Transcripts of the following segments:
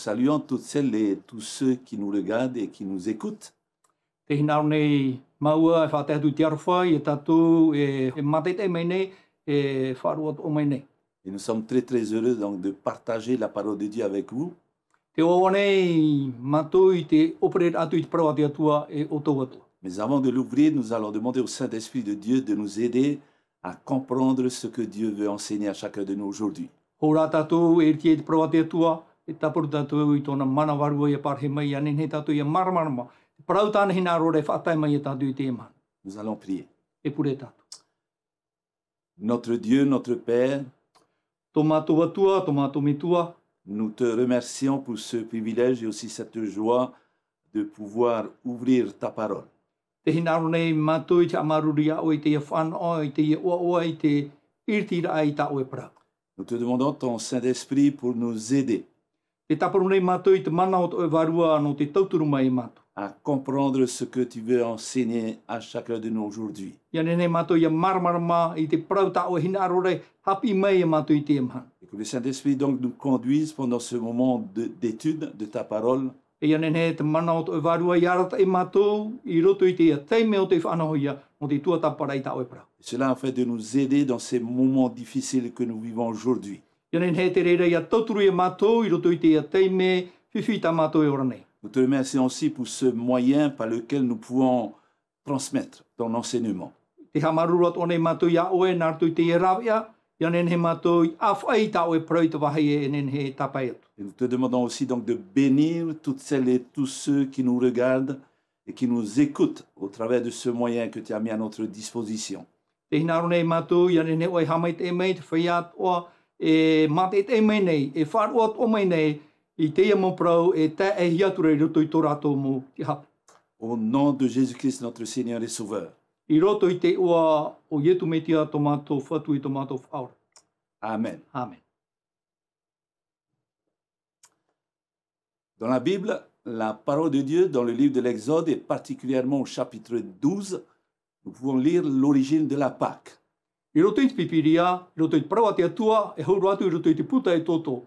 saluons toutes celles et tous ceux qui nous regardent et qui nous écoutent. Te hinau nei maua e whatehu te arwhai e tatu e matete mai nei e wharuat o mai nei. Et nous sommes très très heureux donc de partager la parole de Dieu avec vous. Te oa nei matui te operet atu i te parau ati atua e o tau atua. Mais avant de l'ouvrir, nous allons demander au Saint-Esprit de Dieu de nous aider à comprendre ce que Dieu veut enseigner à chacun de nous aujourd'hui. Hora tatu e riti e te parau ati atua e taparu tatu i tōna mana warua i a parhe mai ane he tatu i a maramarama. Te parau tāna hina rore whaatai mai e tatu i te eman. Nous allons prier. E pure tatu. Notre Dieu, notre Père, Tō mātou atua, tō mātou mitua, nous te remercions pour ce privilège et aussi cette joie de pouvoir ouvrir ta parole. te hinaro nei mātou i te amaruri a o i te ia whanau, i te ia oa i te irtira ai ta o e parau. Nous te demandons ton Saint-Esprit pour nous aider Te taparu nei mātou i te mana o te oe varua no te tauturu mai mātou. à comprendre ce que tu veux enseigner à chacun de nous aujourd'hui. Ia nei mātou ia maramarama i te parau ta o e hinaro rei hapi mai e mātou i te emahan. Et que le Saint-Esprit donc nous conduise pendant ce moment d'étude de ta parole. E ia nei te mana o te oe varua i arata e mātou i roto i te ia teime o te whanahoia no te tuatapara i ta o e parau. Et cela afin de nous aider dans ces moments difficiles que nous vivons aujourd'hui. Ia nei te reira ia tauturu i mātou i roto i te ia teime whiwhi ta mātou e ora nei. Nous te remercions aussi pour ce moyen par lequel nous pouvons transmettre ton enseignement. Te hamarurat o nei mātou ia oe nārtu i te ia rawia, ia nei mātou i awhai ta o e parau i te wahai e nei he tapai atu. Et nous te demandons aussi donc de bénir toutes celles et tous ceux qui nous regardent et qui nous écoutent au travers de ce moyen que tu as mis à notre disposition. Te hinaro nei mātou, ia nei oe hamai te mei, te whaiat oa, e mate te mei nei, e wharuat o mei nei, i te ia mo parau e te e hiature i roto i tō rātou mo te hapu. Au nom de Jésus-Christ, notre Seigneur et Sauveur. I roto i te oa o ietu me tia tō mātou whatu i tō mātou whaura. Amen. Amen. Dans la Bible, la parole de Dieu dans le livre de l'Exode et particulièrement au chapitre 12, nous pouvons lire l'origine de la Pâque. I roto i te pipiria, i roto i te parau ati atua, e hauru atu i roto i te puta e toto,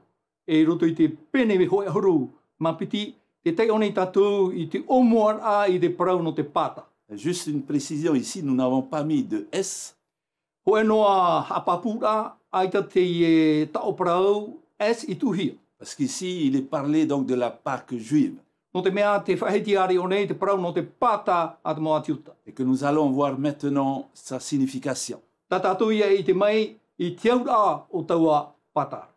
e i roto i te pene me hoi ahuru, mapiti, te tei onei tatu i te omuar a i te parau no te pata. Juste une précision ici, nous n'avons pas mis de S, Hoe noa hapapura, aita te e tao parau, es i tuhia. parce qu'ici, il est parlé donc de la Pâque juive. No te mea te whahetiari o nei te parau no te pata a te moa tiuta. Et que nous allons voir maintenant sa signification. Ta tatu ia i te mai i te aura o taua pata.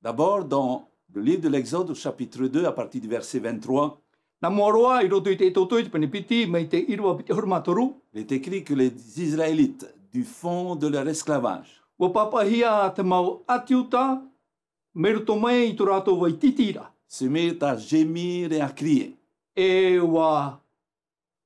D'abord, dans le livre de l'Exode, au chapitre 2, à partir du verset 23, Na moaroa i roto i te toto i te penipiti mai te irua piti hurmatoru. il est écrit que les Israélites, du fond de leur esclavage, Wa papahia te mau atiuta, me roto mai i tō rātou wai titira. se mirent à gémir et à crier. E wa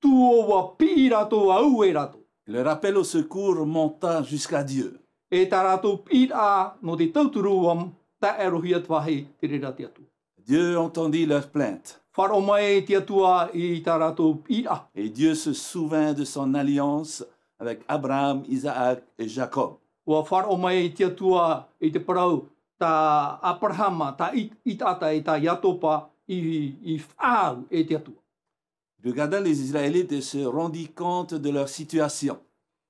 tuo wa pi rātou au e rātou. Leur appel au secours monta jusqu'à Dieu. E tā rātou pi a no te tauturu wa ta erohia te wahi te rera te atu. Dieu entendit leur plainte. Wharo mai te atua i tā rātou pi a. Et Dieu se souvint de son alliance avec Abraham, Isaac et Jacob. Wa wharo mai te atua i te parau tā Abrahama, tā itata e tā Iatopa i whāu e te atua. Il regarda les Israélites et se rendit compte de leur situation.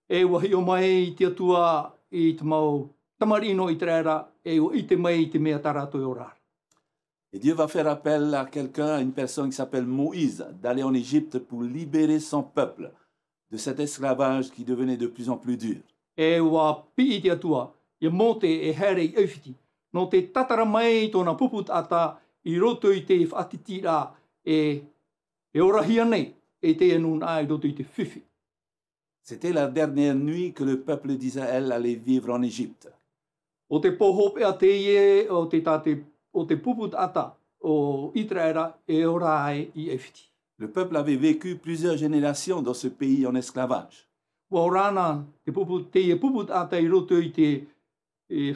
E wahi o mai te atua i te mau tamarino i te rera, e o i te mai i te mea tā rātou e orar. Et Dieu va faire appel à quelqu'un, à une personne qui s'appelle Moïse, d'aller en Égypte pour libérer son peuple de cet esclavage qui devenait de plus en plus dur. E wa pi i te atua, ia mō te e here i awhiti. No te tatara mai tōna puput ata i roto i te whaatitira e orahia nei e te anun ai roto i te whiwhi. C'était la dernière nuit que le peuple d'Israël allait vivre en Égypte. O te pohope a te ie o te puput ata o Israela e ora ai i awhiti. Le peuple avait vécu plusieurs générations dans ce pays en esclavage. Wa orana te ie puput ata i roto i te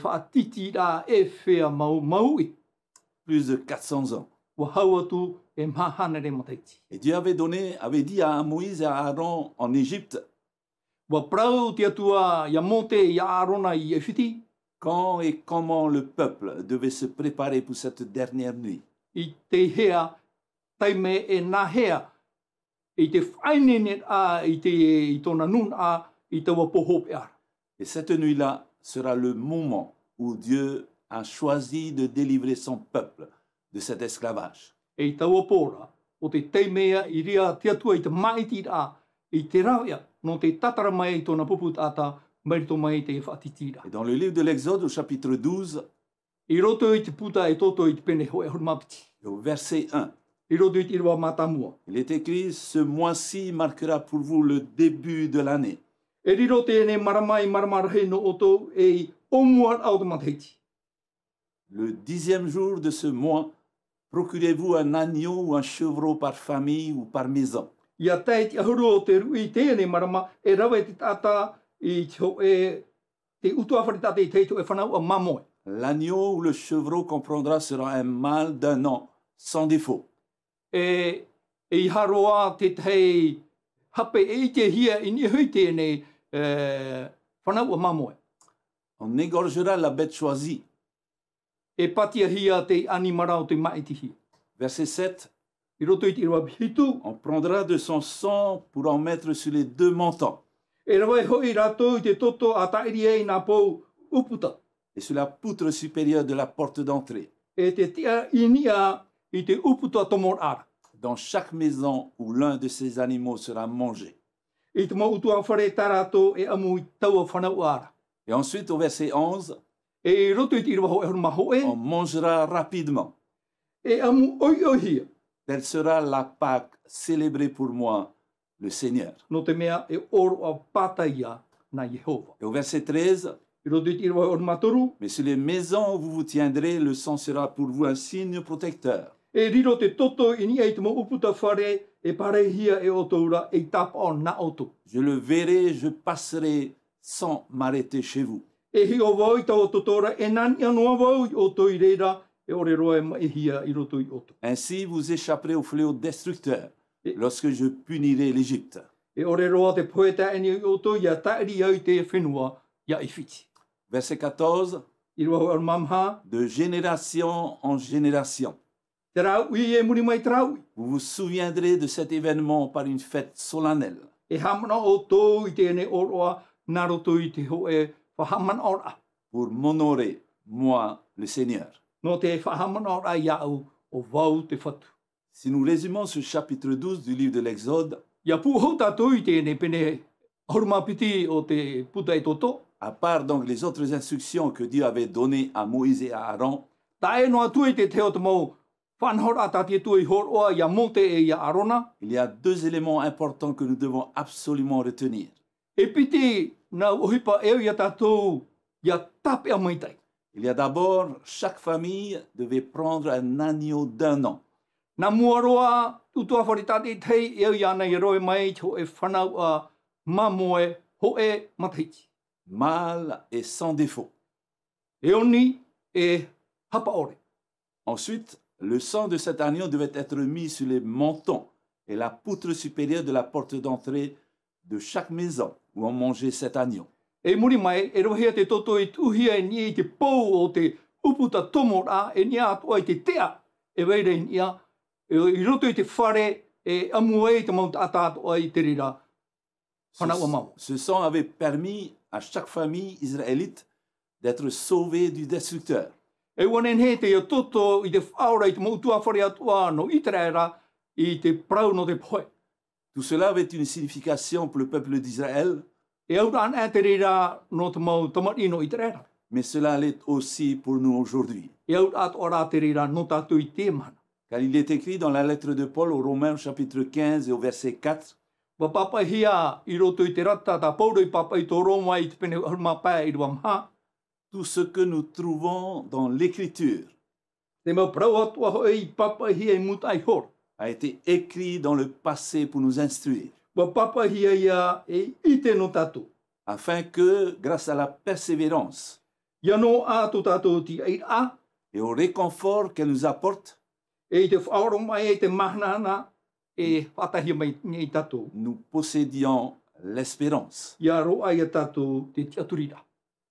whaatitira e whea maui. Plus de 400 ans. Wa hau atu e mahanere mataiti. Et Dieu avait dit à Moïse et à Aaron en Égypte, Wa prau te atua ia monte ia arona i awhiti. quand et comment le peuple devait se préparer pour cette dernière nuit. i te hea, taime e nā hea, i te whainene i tōna nun i te wapohope ara. Et cette nuit-là sera le moment où Dieu a choisi de délivrer son peuple de cet esclavage. E i taua pōra, o te teimea i ria te atua i te maiti i te rauia, no te tatara mai i tōna puput ata, marito mai te whaatitira. Et dans le livre de l'Exode, au chapitre 12, I roto i te puta e toto i te pene hoe hormapiti. au verset 1, I roto i te irwa matamua. il est écrit « Ce mois-ci marquera pour vous le début de l'année. E riro tēne maramai maramarahe no oto e i omua au te mateiti. Le 10e jour de ce mois, procurez-vous un agneau ou un chevreau par famille ou par maison. Ia teit ahuru o te rui tēne marama e rawe te tata i te utuawhari tata i teito e whanau a mamoe. L'agneau ou le chevreau qu'on prendra sera un mâle d'un an, sans défaut. E i haroa te tei hape e i te hia i ni hui tēne whanau a mamoe. On égorgera la bête choisie. E patia hia te animara o te maitihi. Verset 7, I roto i te irwa hitu, on prendra de son sang pour en mettre sur les deux montants e rawe hoi rato i te toto a tairi e i nā pou uputa. et sur la poutre supérieure de la porte d'entrée. E te tia inia i te uputa tomor ara. Dans chaque maison où l'un de ces animaux sera mangé. I te mau utua whare tarato e amu i taua whanau ara. Et ensuite, au verset 11, E i roto i te irwa ho e horma ho e, on mangera rapidement. e amu oi oi hia. Telle sera la Pâque célébrée pour moi, le Seigneur. No te mea e oro a pataia na Jehova. Et au verset 13, I roto i te irwa ho e horma toru, mais sur les maisons où vous vous tiendrez, le sang sera pour vous un signe protecteur. e riro te toto i ni e te mo uputa whare e pare hia e otoura e tapa o na oto. Je le verrai, je passerai sans m'arrêter chez vous. E hi o wau i tau totora e nani anua wau i oto i reira e ore roa e mai hia i roto i oto. Ainsi vous échapperez au fléau destructeur lorsque je punirai l'Égypte. E ore roa te poeta e ni i oto ia tairi au te whenua ia i whiti. Verset 14, I roa ho e mamha, de génération en génération. te rau i e muri mai trau. Vous vous souviendrez de cet événement par une fête solennelle. E hamana o tō i tēne oroa, nā roto i te ho e whahamana ora. Pour m'honorer, moi, le Seigneur. No te whahamana ora iau o wau te whatu. Si nous résumons ce chapitre 12 du livre de l'Exode, Ia pūhau tātou i tēne pene horumapiti o te puta e toto. à part donc les autres instructions que Dieu avait données à Moïse et à Aaron, Tā e noa tui te teo te mau whanhora tātia tui horoa ia monte e ia arona. il y a deux éléments importants que nous devons absolument retenir. E piti nā uhipa eo ia tātou ia tape a maitai. Il y a d'abord, chaque famille devait prendre un agneau d'1 an. Nā muaroa tutua wharitate tei eo ia nei roe mai ho e whanau a mamoe ho e mataiti. Mâle et sans défaut. E oni e hapa ore. Ensuite, le sang de cet agneau devait être mis sur les mentons et la poutre supérieure de la porte d'entrée de chaque maison où on mangeait cet agneau. E muri mai, e rohia te toto i tuhia e nia i te pou o te uputa tomora e nia atua i te tea e weire i nia. I roto i te whare e amue i te mauta atato i te rira whanau a mau. Ce sang avait permis à chaque famille israélite d'être sauvée du destructeur. E wanen he te ia toto i te whaora i te mautua whare atua no i te reira i te prau no te poe. Tout cela avait une signification pour le peuple d'Israël, E aura an e te rira no te mau tamari no i te reira. mais cela l'est aussi pour nous aujourd'hui. E aura at ora te rira no tātou i te mana. Car il est écrit dans la lettre de Paul aux Romains, chapitre 15 et au verset 4, Wa papa hia i roto i te rata ta pauro i papa i tō Roma i te pene harma pae i rua maha. tout ce que nous trouvons dans l'Écriture Te mau prau atua ho i papa hia i mutai hor. a été écrit dans le passé pour nous instruire, Wa papa hia ia e i te no tātou. afin que, grâce à la persévérance Ia no a tō tātou ti ai a, et au réconfort qu'elle nous apporte, e i te whaoro mai e te mahnana e whatahia mai i tātou. nous possédions l'espérance. Ia roa ia tātou te tiaturira.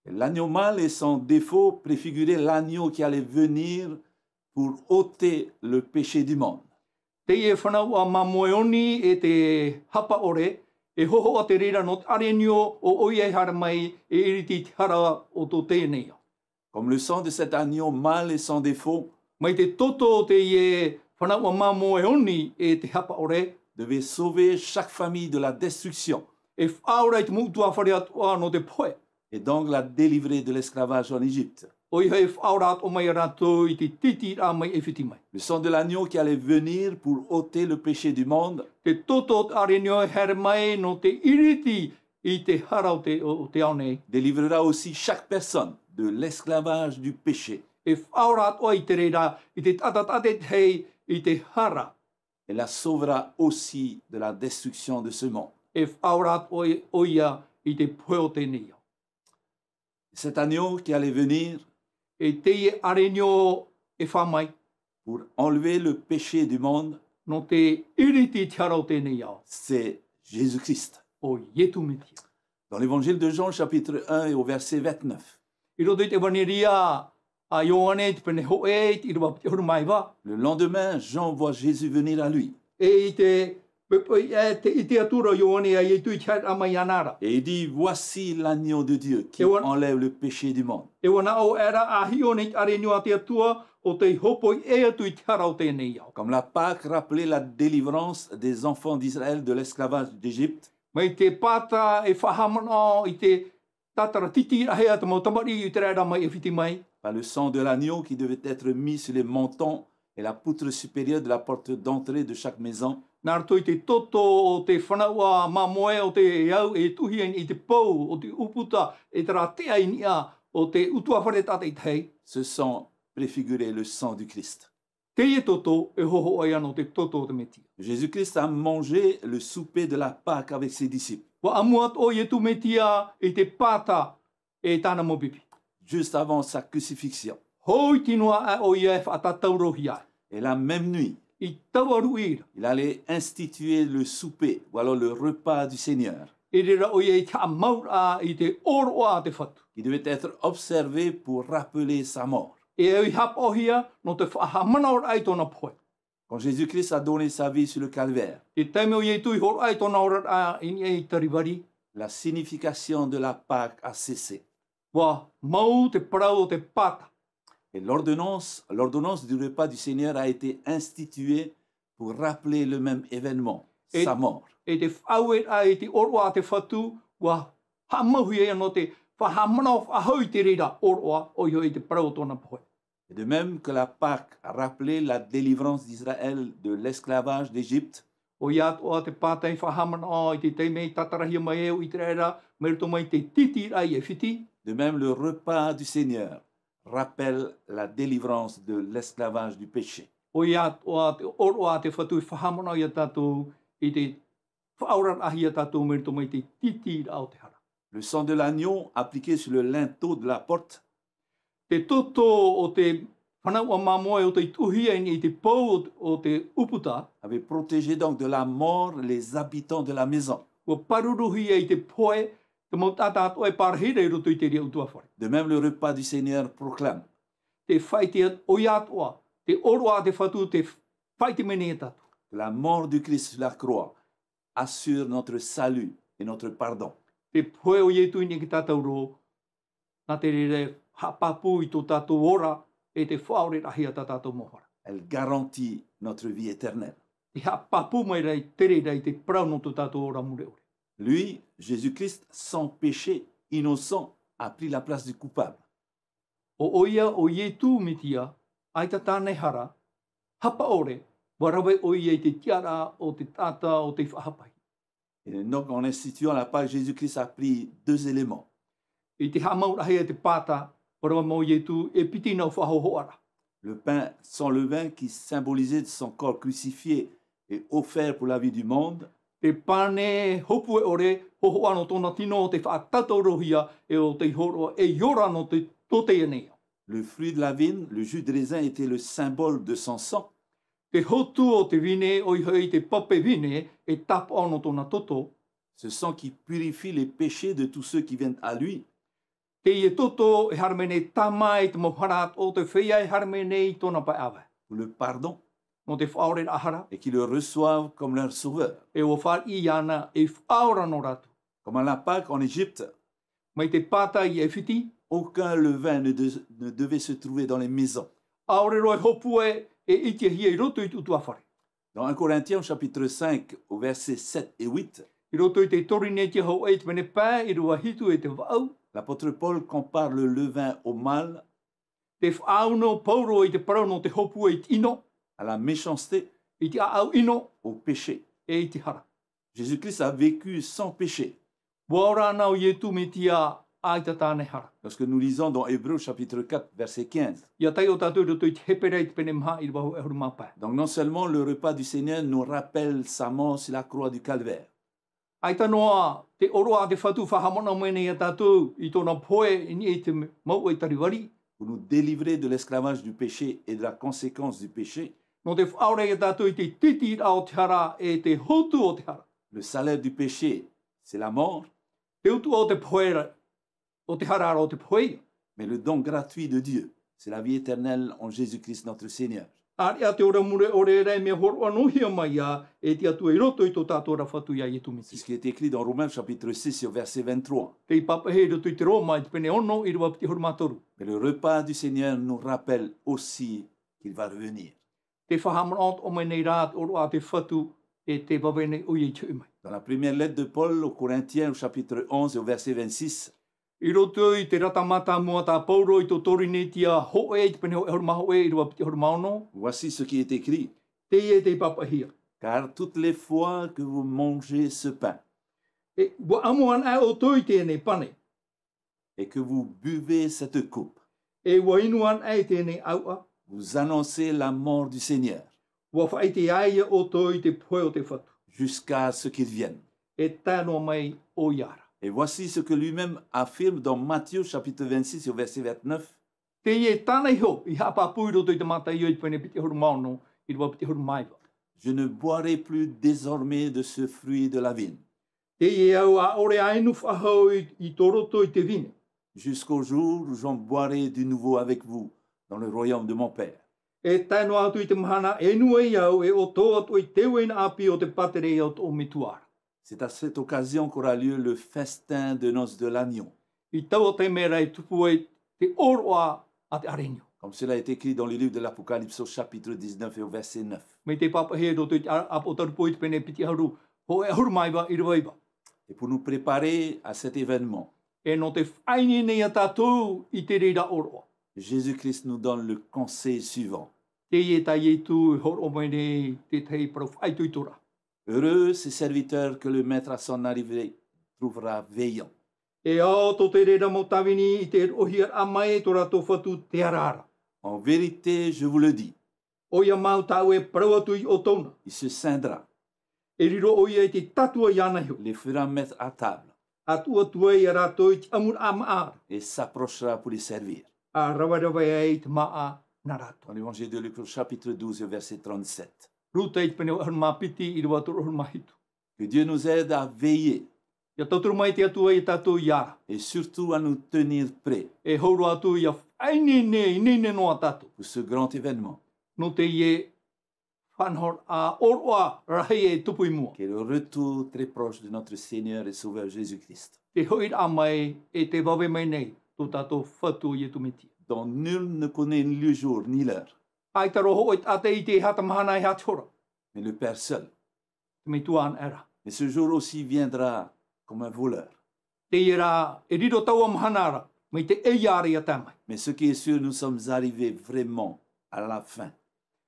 L'agneau mâle et son défaut préfiguraient l'agneau qui allait venir pour ôter le péché du monde. Te e whanau a mamoeoni e te hapa ore, e hoho a te reira no te arenio o oi e hara mai e iriti te hara o tō tēnei. Comme le sang de cet agneau mâle et sans défaut Mai te toto te e whanau a mamoeoni e te hapa ore, devait sauver chaque famille de la destruction e whaorai te mutua whare atua no te poe. et donc la délivrer de l'esclavage en Égypte. Oi hei whaorat o mai rātou i te titi rā mai e whiti mai. Le sang de l'agneau qui allait venir pour ôter le péché du monde Te toto te arenio e here mai no te iriti i te hara o te ao nei. délivrera aussi chaque personne de l'esclavage du péché. E whaorat o i te reira i te tatatate hei i te hara. Et la sauvera aussi de la destruction de ce monde. E whaorat o ia i te poe o te nia. Cet agneau qui allait venir E te i arenio e whamai pour enlever le péché du monde, no te iriti te hara o te nia. c'est Jésus-Christ. O ietu mitia. Dans l'évangile de Jean, chapitre 1 et au verset 29, I roto i te waniria a Ioane te pene ho e i rua te huru mai wa. le lendemain, Jean voit Jésus venir à lui. E i te atura Ioane a i tui chat a mai anara. Et il dit, voici l'agneau de Dieu qui Et voilà. enlève le péché du monde. E wana o era a hione arenio a te atua o te hopoi e atu i te hara o tēnei au. Comme la Pâque rappelait la délivrance des enfants d'Israël de l'esclavage d'Égypte, Mai te pata e whahamana i te tatara titi rahea te mautamari i te reira mai e whiti mai. par le sang de l'agneau qui devait être mis sur les montants et la poutre supérieure de la porte d'entrée de chaque maison, Nā rato i te toto o te whanaua mamoe o te iau e tuhi i te pou o te uputa e te rā tea i nia o te utua whare tata i tei. ce sang préfigurait le sang du Christ. Te e toto e hoho ai ano te toto o te metia. Jésus-Christ a mangé le souper de la Pâque avec ses disciples, Wa amuat o i tu metia i te pata e tāna mopipi. juste avant sa crucifixion. Hoi tinua a o i e whatataurohi ai. Et la même nuit, I tawaru ira. il allait instituer le souper, ou alors le repas du Seigneur, E rera o i e ta maura i te oro a te whatu. qui devait être observé pour rappeler sa mort. E i hap ohia no te whahamana ora ai tōna poe. Quand Jésus-Christ a donné sa vie sur le calvaire, Te taime o i e tui hor ai tōna ora a ini e tariwari. la signification de la Pâque a cessé. Wa mau te parau o te pata. Et l'ordonnance du repas du Seigneur a été instituée pour rappeler le même événement, Et- sa mort. E te whauet a i te oro a te whatu. Wa hamahui e no te whahamana o whahau te reira oro o i hoi te parau o tōna poe. Et de même que la Pâque a rappelé la délivrance d'Israël de l'esclavage d'Égypte, O ia o te pata i whahamana o i te teime i tatarahia mai eo i te reira. Merito mai te titi ai e whiti. de même le repas du Seigneur rappelle la délivrance de l'esclavage du péché. O ia o te oro a te whatu i whahamana i a tātou i te whaoran ahi a tātou merito mai te titi au te hara. Le sang de l'agneau appliqué sur le linteau de la porte Te toto o te whanau a mamoe o te tuhia i te pou o te uputa, avait protégé donc de la mort les habitants de la maison. o paruruhia i te poe, te mautata ato e parahira i roto i te rea utua whare. De même, le repas du Seigneur proclame Te whaite o iatoa, te oro a te whatu, te whaite mene e tatu. que la mort du Christ sur la croix assure notre salut et notre pardon. Te poe o ietu ni ki tātou ro, nā te rere hapapu i tō tātou ora, e te whaore rahi a tā tātou mohara. Elle garantit notre vie éternelle. Te hapapu mai rei, tere rei, te prau no tō tātou ora mure ore. Lui, Jésus-Christ, sans péché, innocent, a pris la place du coupable. O oia o ietu mitia, ai ta tānei hara, hapa ore, warawe o ia i te tiara o te tata o te whahapai. Et donc, en instituant la Pâque, Jésus-Christ a pris deux éléments. I te hamaurahi e te pata, warawe mo ietu, e piti nau whahohoara. Le pain sans levain qui symbolisait son corps crucifié et offert pour la vie du monde, Te pane hopu e ore, hoho ano tōna tino o te whaatatarohia e o te horo e iora no te tote e nea. le fruit de la vigne, le jus de raisin était le symbole de son sang. Te hotu o te vine o i hei te pape vine e tapa ano tōna toto, Ce sang qui purifie les péchés de tous ceux qui viennent à lui. Te ie toto e harmene tamai te moharat o te whia e harmene i tona pai awe. pour le pardon No te whaore ahara. et qui le reçoivent comme leur sauveur. E o whar i ana e whaora no ratu. Comme à la Pâque en Égypte, Mai te pata i e whiti. aucun levain ne devait se trouver dans les maisons. Aore roi hopue e iti hia I roto I tutu awhare. Dans 1 Corinthiens au chapitre 5 au verset 7 et 8, I roto I te torine te hau eit mene pā I rua hitu e te wau. l'apôtre Paul compare le levain au mal, Te whau no pauro I te parau no te hopue I ino. à la méchanceté, I te au ino au péché. e I te hara. Jésus-Christ a vécu sans péché. Waora nau I e tumitia ai ta tāne hara. Lorsque nous lisons dans Hébreux chapitre 4 verset 15, Ia tai o tātou roto I te hepere I te pene maha I wahu e huru mapa. donc non seulement le repas du Seigneur nous rappelle sa mort sur la croix du calvaire, Ai ta noa te oroa te whatu whahamona mwene ia tātou I tōna poe I ni e te mau e tariwari. pour nous délivrer de l'esclavage du péché et de la conséquence du péché. No te whaore ia tātou I te titi ao te hara e te hotu o te hara. Le salaire du péché, c'est la mort, Te utu o te poera o te hara o te poe. mais le don gratuit de Dieu, c'est la vie éternelle en Jésus-Christ notre Seigneur. Ari a te ora mure ore rei me horo anohia mai ia e te atu I roto I tō tātou ra whatu ia I C'est tumiti. ce qui est écrit dans Romains chapitre 6 au verset 23. Te I papa he roto I te Roma I te pene ono I rua piti huru mātoru. Mais le repas du Seigneur nous rappelle aussi qu'il va revenir. Te whahamana o mai nei rāt oro a te whatu e te wawene ui I tui mai. Dans la première lettre de Paul aux Corinthiens au chapitre 11 au verset 26, I roto I te ratamata mua tā pauro I tō torine tia ho e I te pene ho e huru maho e I rua piti huru maono. voici ce qui est écrit. Te e te papa hia. Car toutes les fois que vous mangez ce pain E wa amuan ai o toi tēnei pane. et que vous buvez cette coupe, E wa inuan ai tēnei aua. vous annoncez la mort du Seigneur Wa whai te aia o toi te poe o te whatu. jusqu'à ce qu'il vienne. E tānoa mai o iara. Et voici ce que lui-même affirme dans Matthieu chapitre 26 au verset 29. Te e tānei ho I hapa pui roto I te mata I o I te pene piti huru maono I rua piti huru maiwa. Je ne boirai plus désormais de ce fruit de la vigne, Te e au a ore ainu whahau I tō roto I te vine. jusqu'au jour où j'en boirai du nouveau avec vous dans le royaume de mon Père. E tānoa atu I te mahana e nua I au e o tō atu I te wena api o te patere o tō mituara. C'est à cette occasion qu'aura lieu le festin de noces de l'agneau, I tau te mera I tupu e te oroa a te arenio. comme cela est écrit dans le livre de l'Apocalypse au chapitre 19 et au verset 9. Me te papa he roto I te apo tarupo I te pene piti haru. Ho e huru maiwa I rua iwa. Et pour nous préparer à cet événement, E no te whaini nei a tātou I te reira oroa. Jésus-Christ nous donne le conseil suivant. Te e tai e tu horo mai nei te tei parau whaitu I tora. Heureux ces serviteurs que le maître à son arrivée trouvera veillant. E ao tō te reira mo tawini I te ohia a mai e tora tō whatu te arara. En vérité, je vous le dis, O ia mau tau e parau atu I o tōna. il se scindra, E riro o ia I te tatua I ana hiu. les fera mettre à table Atua tua I a rātou I te amur a maa. et s'approchera pour les servir. A rawa e I te maa na rātou. Dans l'évangile de Luc au chapitre 12 verset 37. Ruta I te pene o hurma piti I rua toro hurma hitu. Que Dieu nous aide à veiller Ia tauturu mai te atua I tātou iara. et surtout à nous tenir prêts E hauru atu ia whaini ne noa tātou. pour ce grand événement No te ie whanhor a oroa rahi e tupu I mua. qui est le retour très proche de notre Seigneur et Sauveur Jésus-Christ, Te hoir a mai e te wawe mai nei tō tātou whatu I e tumiti. dont nul ne connaît ni le jour ni l'heure, Ai taro ho I ate I te hata mahana I hatora. mais le Père seul. Te me tuan era. Mais ce jour aussi viendra comme un voleur. Te ira e riro taua mahanara. Me te e iare a tamai. Mais ce qui est sûr, nous sommes arrivés vraiment à la fin.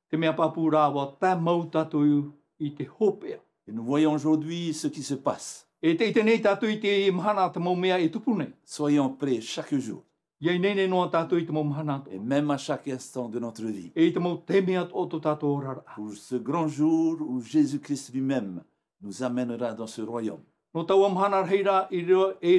Te mea papura wa tā mau tātou I te hopea. Et nous voyons aujourd'hui ce qui se passe. E te ite nei tātou I te mahana te mau mea e tupu nei. Soyons prêts chaque jour Iei nei noa tātou I te mau mahana to. et même à chaque instant de notre vie E te mau te mea o tō tātou rara. pour ce grand jour où Jésus-Christ lui-même nous amènera dans ce royaume. No tau amhana reira e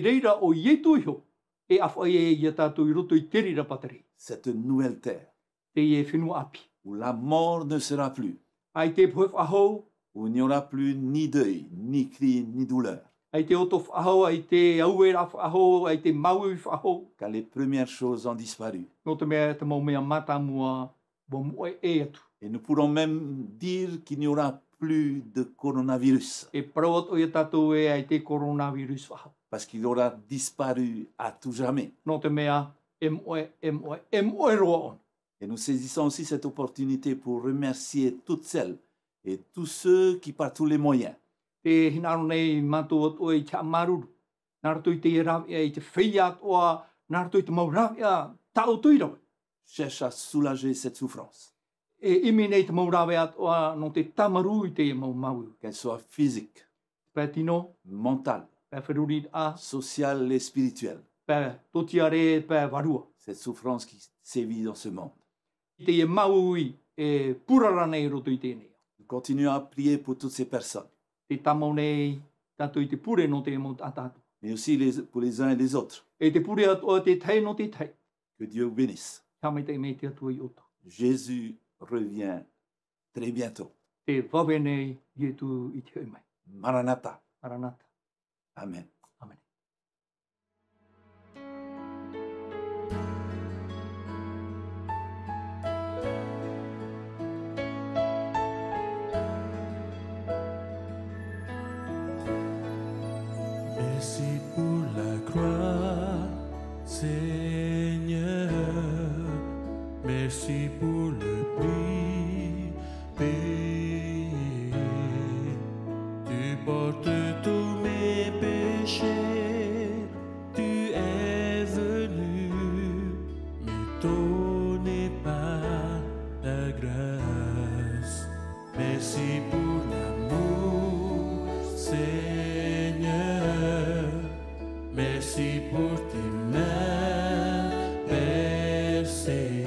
reira o ietu iho. E awhai e ia tātou I roto I terira patari. Cette nouvelle terre Te e whenua api. où la mort ne sera plus, Ai te poef ahou, où il n'y aura plus ni deuil, ni cri, ni douleur, ai te oto whaaho, ai te auera whaaho, ai te maui whaaho. car les premières choses ont disparu. No te mea te mau mea mata mua, bo moe e atu. Et nous pourrons même dire qu'il n'y aura plus de coronavirus, E parawat o ia tātou e ai te coronavirus whaaho. parce qu'il aura disparu à tout jamais. No te mea e moe roa on. Et nous saisissons aussi cette opportunité pour remercier toutes celles et tous ceux qui, par tous les moyens, Te hinaro nei mātou atu e te amaruru. Nā rato i te rawia i te whia atoa, nā rato i te mau rawia tau tui rawe. cherchent à soulager cette souffrance, E imi nei te mau rawia atoa no te tamaru i te mau mau. qu'elle soit physique, Pea tino, mentale, pea whiruri a, sociale et spirituelle. pea totiare, pea warua. Cette souffrance qui sévit dans ce monde. I te e mau i e purara nei roto i tēnei. Nous continuons à prier pour toutes ces personnes, Te tamau nei tātou i te pure no te mau tātātou. mais aussi pour les uns et les autres. E te pure atoa te tei no te tei. Que Dieu vous bénisse. Tamai te mei te atua i ota. Jésus revient très bientôt. Te wawe nei i tu i te mai. Maranatha. Maranatha. Amen. Amen. Merci pour la croix, Seigneur. Merci pour le prix payé. Tu portes tous mes péchés. Tu es venu m'étonner par la grâce. Merci pour l'amour, Seigneur. Merci pour tes mains percées.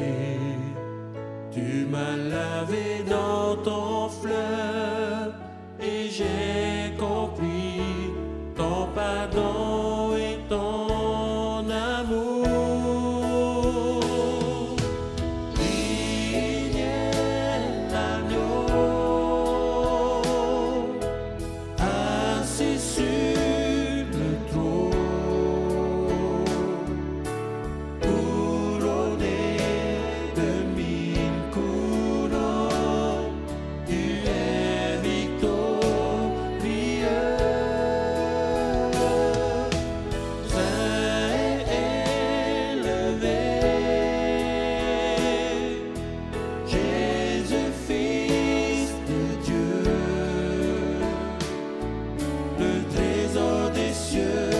Tu m'as lavé dans ton fleuve et j'ai compris ton pardon et ton amour. Il est l'agneau assis sur le trône, couronné de 1000 couronnes. Tu es victorieux, saint et élevé. Jésus, Fils de Dieu, le trésor des cieux,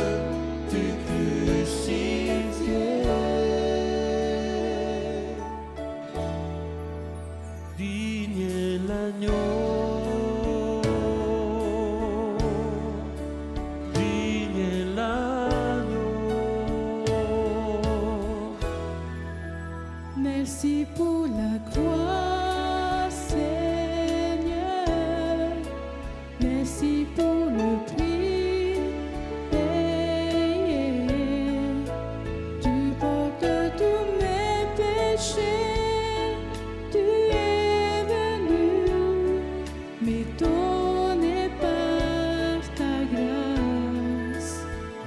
fut crucifié. Digne est l'agneau, digne est l'agneau. Merci pour la croix, Seigneur. Merci pour le prix payé. Tu portes tous mes péchés. Tu es venu m'étonner par ta grâce.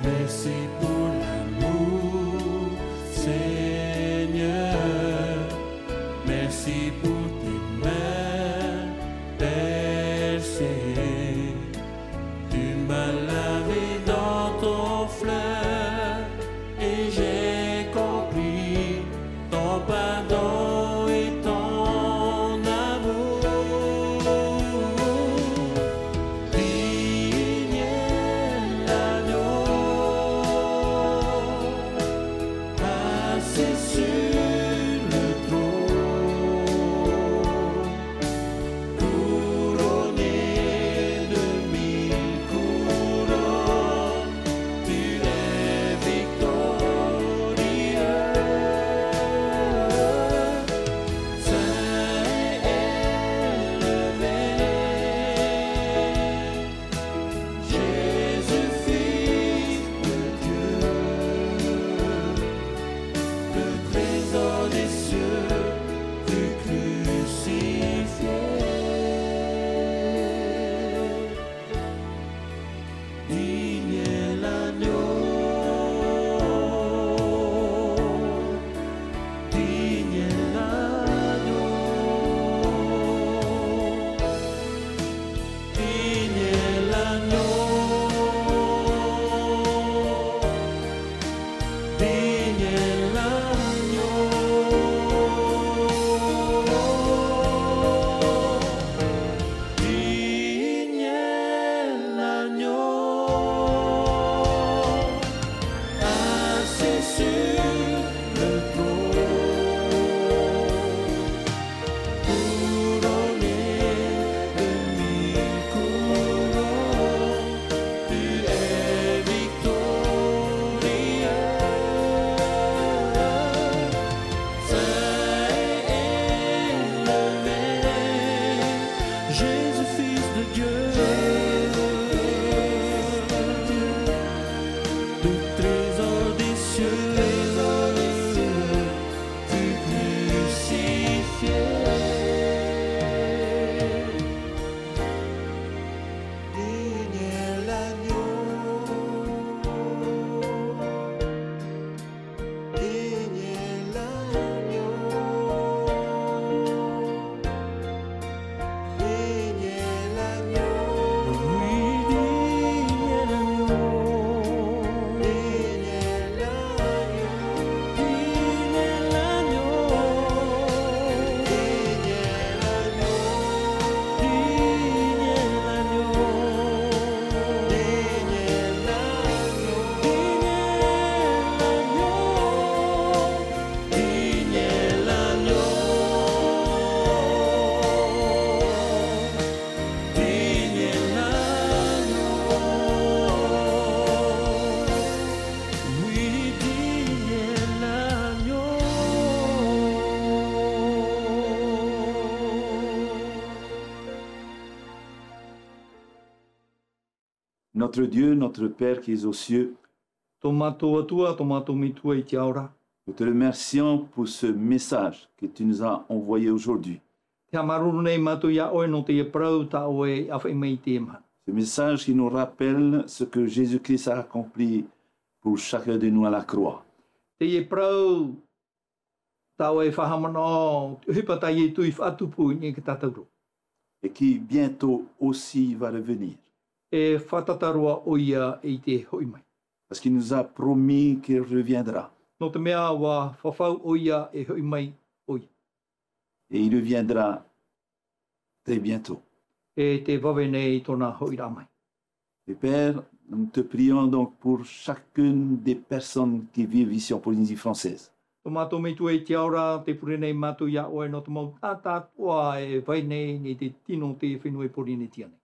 Merci pour l'amour, Seigneur. Merci pour tes mains percées. Jésus, Fils de Dieu, le trésor des cieux, fut crucifié. Digne est l'agneau, digne est l'agneau, digne est l'agneau, oui, digne est l'agneau, digne est l'agneau, digne est l'agneau, digne est l'agneau, digne est l'agneau, digne est l'agneau, digne est l'agneau, digne est l'agneau, oui, digne est l'agneau. Notre Dieu, notre Père qui es aux cieux, Tō mātou atua, tō mātou mitua i te aora. nous te remercions pour ce message que tu nous as envoyé aujourd'hui. Te amaruru nei mātou ia oe no te ia parau ta oe awhai mai te maha. Ce message qui nous rappelle ce que Jésus-Christ a accompli pour chacun de nous à la croix. Te ia parau ta oe whahamana o hipata i tui whatupu i ke tatauro. Et qui bientôt aussi va revenir. E whatatarua o ia i te hoi mai. Parce qu'il nous a promis qu'il reviendra. No te mea wa whawhau o ia e hoi mai o ia. Et il reviendra très bientôt. E te wawe nei tōna hoi rā mai. Et Père, nous te prions donc pour chacune des personnes qui vivent ici en Polynésie française. Tō mātou mitua i te aora, te pure nei mātou ia oe no te mau tātātua e vai nei ni te tino te whenua pori ni tia nei.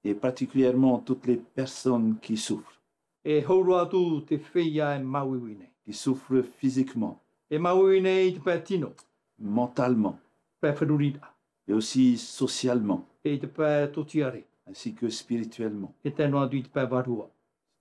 Et particulièrement toutes les personnes qui souffrent. E haurua atu te whia e mauiwi nei. Qui souffrent physiquement, E mauiwi nei te pā tino, mentalement pā wharurira, et aussi socialement, e te pā totiare, ainsi que spirituellement. e tēnā atu i te pā warua.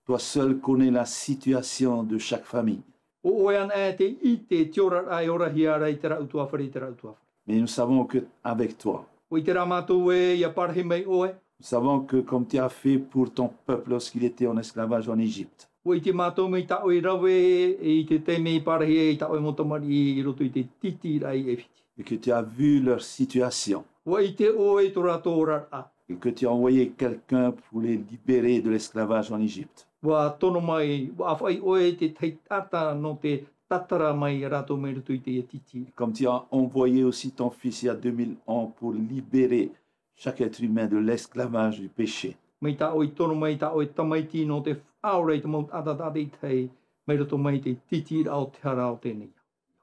Toi seul connais la situation de chaque famille. O oe an e te i te tiora ai ora hiara i te rautua whare, i te rautua whare. Mais nous savons qu'avec toi, O i te rā mātou e ia parahi mai oe, nous savons que comme tu as fait pour ton peuple lorsqu'il était en esclavage en Égypte, o i te mātou mei ta oe rawe e i te teime i parahi e i ta oe motamari i roto i te titi rai e whiti. et que tu as vu leur situation, O i te oe tō rātou rara, et que tu as envoyé quelqu'un pour les libérer de l'esclavage en Égypte. wa tono mai, wa awhai oe te tei tata no te tatara mai rātou mei roto i te ia titi. Comme tu as envoyé aussi ton Fils il y a 2000 ans pour libérer chaque être humain de l'esclavage du péché. Mei ta oi tono mai ta oi tamaiti no te aurei te mau atatati tei, mei roto mai te titi rao te harao tēnei.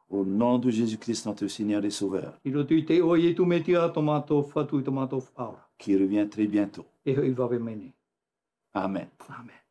Au nom de Jésus-Christ, notre Seigneur et Sauveur, I roto i te oi e tu metia to mātou whatu i to mātou aura. qui revient très bientôt. E hoi wawe mai nei. Amen. Amen.